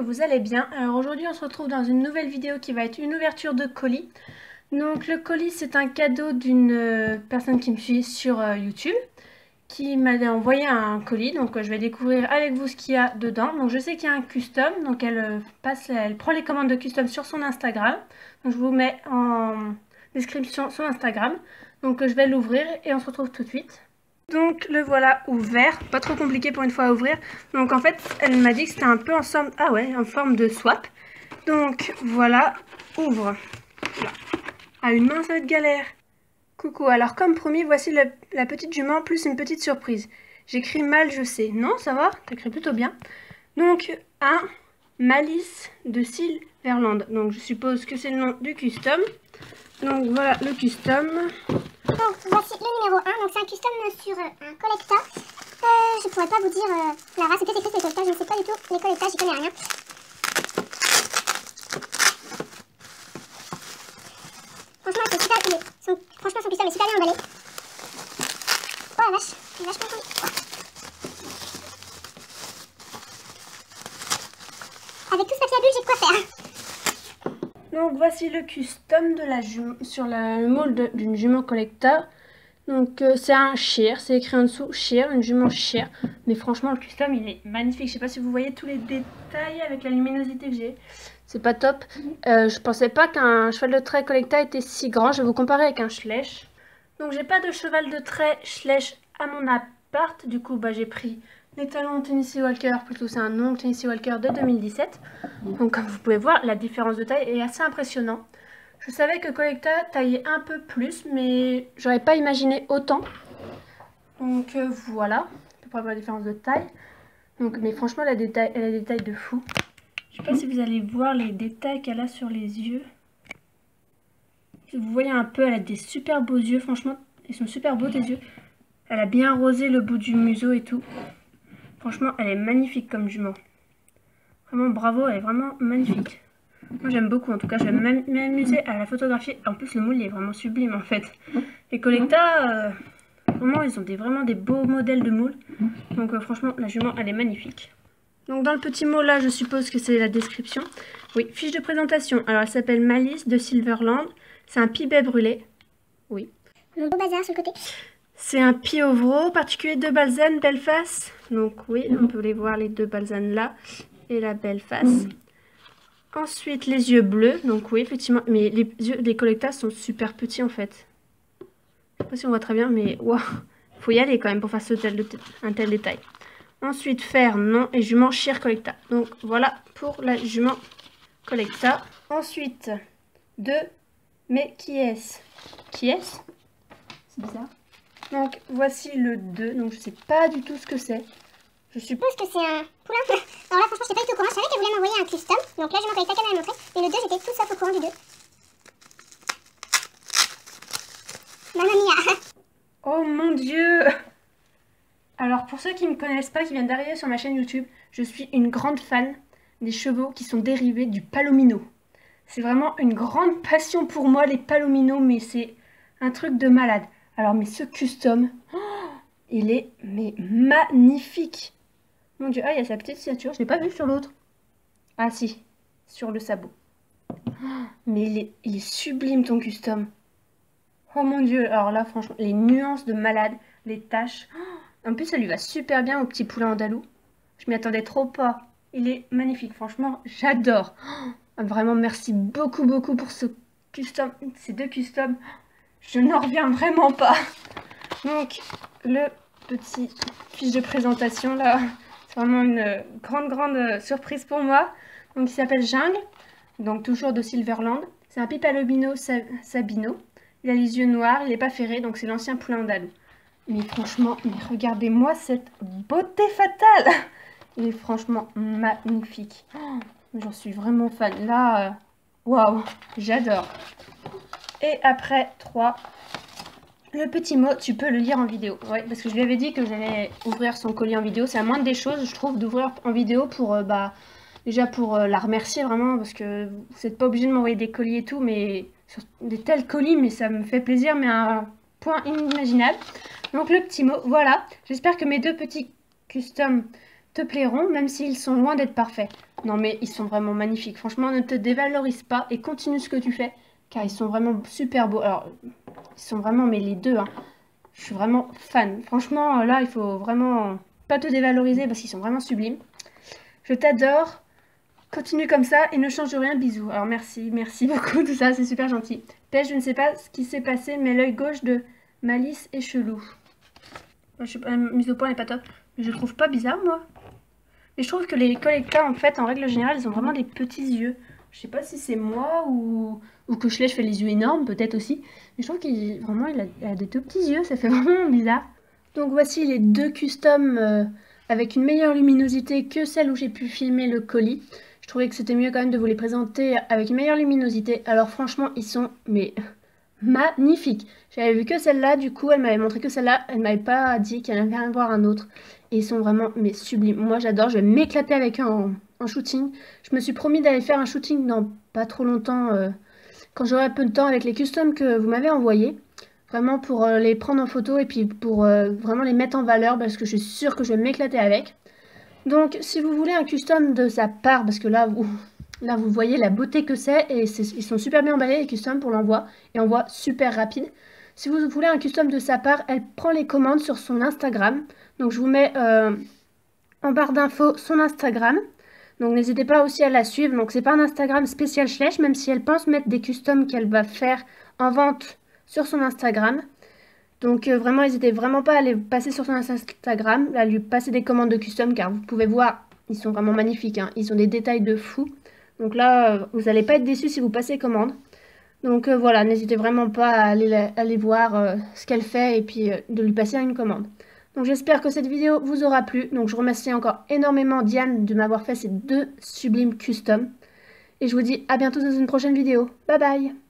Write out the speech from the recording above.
que vous allez bien. Alors aujourd'hui on se retrouve dans une nouvelle vidéo qui va être une ouverture de colis. Donc le colis c'est un cadeau d'une personne qui me suit sur YouTube qui m'a envoyé un colis. Donc je vais découvrir avec vous ce qu'il y a dedans. Donc je sais qu'il y a un custom, donc elle prend les commandes de custom sur son Instagram. Donc je vous mets en description son Instagram. Donc je vais l'ouvrir et on se retrouve tout de suite. Donc le voilà ouvert, pas trop compliqué pour une fois à ouvrir. Donc en fait elle m'a dit que c'était un peu en forme de swap. Donc voilà, ouvre. Voilà. Ah, une main, ça va être galère. Coucou, alors comme promis, voici la petite jument plus une petite surprise. J'écris mal, je sais. Non, ça va, t'écris plutôt bien. Donc un Malice de Silverland. Donc je suppose que c'est le nom du custom. Donc voilà le custom. Donc voici le numéro 1, donc c'est un custom sur un collecta. Je pourrais pas vous dire la race, c'est peut-être écrit sur les collecta, je ne sais pas du tout les collecta, j'y connais rien. Franchement, son custom est super bien emballé. Oh la vache, il est vachement tendu. Avec tout ce papier à bulles, j'ai de quoi faire. Donc voici le custom de la sur le moule d'une jument collecta. Donc c'est un shear, c'est écrit en dessous shear, une jument shear. Mais franchement le custom il est magnifique. Je sais pas si vous voyez tous les détails avec la luminosité que j'ai. C'est pas top. Je pensais pas qu'un cheval de trait collecta était si grand. Je vais vous comparer avec un Schlech. Donc j'ai pas de cheval de trait Schlech à mon appart. Du coup j'ai pris les talons Tennessee Walker, plutôt c'est un nom Tennessee Walker de 2017. Donc comme vous pouvez voir, la différence de taille est assez impressionnante. Je savais que Collecta taillait un peu plus, mais j'aurais pas imaginé autant. Donc voilà, à peu près la différence de taille. Donc, mais franchement, elle a des tailles de fou. Je sais pas si vous allez voir les détails qu'elle a sur les yeux. Si vous voyez un peu, elle a des super beaux yeux, franchement, ils sont super beaux tes yeux. Elle a bien rosé le bout du museau et tout. Franchement, elle est magnifique comme jument. Vraiment bravo, elle est vraiment magnifique. Moi j'aime beaucoup, en tout cas je vais m'amuser à la photographier. En plus le moule il est vraiment sublime en fait. Les collecta, vraiment ils ont vraiment des beaux modèles de moule. Donc franchement la jument elle est magnifique. Donc dans le petit mot là je suppose que c'est la description. Oui, fiche de présentation. Alors elle s'appelle Malice de Silverland. C'est un pibet brûlé. Oui. Mon beau bazar sur le côté. C'est un pieuvre particulier de balzane, belle face. Donc oui, on peut les voir les deux balzanes là. Et la belle face. Ensuite, les yeux bleus. Donc oui, effectivement. Mais les yeux des collectas sont super petits en fait. Je sais pas si on voit très bien, mais waouh. Faut y aller quand même pour faire un tel détail. Ensuite, fer, non. Et jument shear collecta. Donc voilà pour la jument collecta. Ensuite, 2. Mais qui est-ce? Qui est-ce? C'est bizarre. Donc voici le 2. Donc je sais pas du tout ce que c'est. Je suppose que c'est un poulain. Alors là, franchement, j'étais pas du tout au courant. Je savais qu'elle voulait m'envoyer un custom. Donc là, je m'en pas qu'elle m'avait montré. Mais le 2, j'étais tout sauf au courant du 2. Mamma mia. Oh mon dieu! Alors, pour ceux qui ne me connaissent pas, qui viennent d'arriver sur ma chaîne YouTube, je suis une grande fan des chevaux qui sont dérivés du palomino. C'est vraiment une grande passion pour moi, les palominos, mais c'est un truc de malade. Alors, mais ce custom, il est magnifique! Mon dieu, ah, il y a sa petite signature, je ne l'ai pas vu sur l'autre. Ah si, sur le sabot. Mais il est sublime ton custom. Oh mon dieu, alors là franchement, les nuances de malade, les taches. En plus ça lui va super bien au petit poulain andalou. Je m'y attendais trop pas. Il est magnifique, franchement, j'adore. Vraiment merci beaucoup pour ce custom, ces deux customs. Je n'en reviens vraiment pas. Donc le petit fiche de présentation là. C'est vraiment une grande surprise pour moi. Donc il s'appelle Jungle, donc toujours de Silverland. C'est un pipalomino sabino. Il a les yeux noirs, il n'est pas ferré, donc c'est l'ancien poulain andalou. Mais franchement, regardez-moi cette beauté fatale. Il est franchement magnifique. Oh, j'en suis vraiment fan. Là, waouh, j'adore. Et après 3. Le petit mot, tu peux le lire en vidéo. Ouais, parce que je lui avais dit que j'allais ouvrir son colis en vidéo. C'est la moindre des choses, je trouve, d'ouvrir en vidéo pour, déjà pour la remercier vraiment. Parce que vous n'êtes pas obligé de m'envoyer des colis et tout, mais sur des tels colis, mais ça me fait plaisir, mais à un point inimaginable. Donc le petit mot, voilà. J'espère que mes deux petits customs te plairont, même s'ils sont loin d'être parfaits. Non mais ils sont vraiment magnifiques. Franchement, ne te dévalorise pas et continue ce que tu fais, car ils sont vraiment super beaux. Alors, ils sont vraiment, mais les deux, hein. Je suis vraiment fan. Franchement, là, il faut vraiment pas te dévaloriser parce qu'ils sont vraiment sublimes. Je t'adore. Continue comme ça et ne change rien. Bisous. Alors merci beaucoup, tout ça, c'est super gentil. PS, je ne sais pas ce qui s'est passé, mais l'œil gauche de Malice est chelou. Je sais pas, la mise au point n'est pas top, mais je trouve pas bizarre, moi. Mais je trouve que les collectas, en fait, en règle générale, ils ont vraiment des petits yeux. Je sais pas si c'est moi ou que Schleich fait les yeux énormes, peut-être aussi. Mais je trouve qu'il vraiment il a des tout petits yeux, ça fait vraiment bizarre. Donc voici les deux customs avec une meilleure luminosité que celle où j'ai pu filmer le colis. Je trouvais que c'était mieux quand même de vous les présenter avec une meilleure luminosité. Alors franchement, ils sont mais magnifiques. J'avais vu que celle-là, du coup, elle m'avait montré que celle-là. Elle m'avait pas dit qu'elle allait en voir un autre. Et ils sont vraiment mais sublimes. Moi, j'adore. Je vais m'éclater avec eux en shooting. Je me suis promis d'aller faire un shooting dans pas trop longtemps, quand j'aurai un peu de temps, avec les customs que vous m'avez envoyés. Vraiment pour les prendre en photo et puis pour vraiment les mettre en valeur parce que je suis sûre que je vais m'éclater avec. Donc si vous voulez un custom de sa part, parce que là vous voyez la beauté que c'est et ils sont super bien emballés les customs pour l'envoi et envoi super rapide. Si vous voulez un custom de sa part, elle prend les commandes sur son Instagram. Donc je vous mets en barre d'infos son Instagram. Donc n'hésitez pas aussi à la suivre. Donc c'est pas un Instagram spécial Schleich, même si elle pense mettre des customs qu'elle va faire en vente sur son Instagram. Donc vraiment, n'hésitez vraiment pas à aller passer sur son Instagram, à lui passer des commandes de custom, car vous pouvez voir, ils sont vraiment magnifiques, hein. Ils ont des détails de fou. Donc là, vous n'allez pas être déçus si vous passez commande. Donc voilà, n'hésitez vraiment pas à aller voir ce qu'elle fait et puis de lui passer une commande. Donc j'espère que cette vidéo vous aura plu. Donc je remercie encore énormément Diane de m'avoir fait ces deux sublimes customs. Et je vous dis à bientôt dans une prochaine vidéo. Bye bye!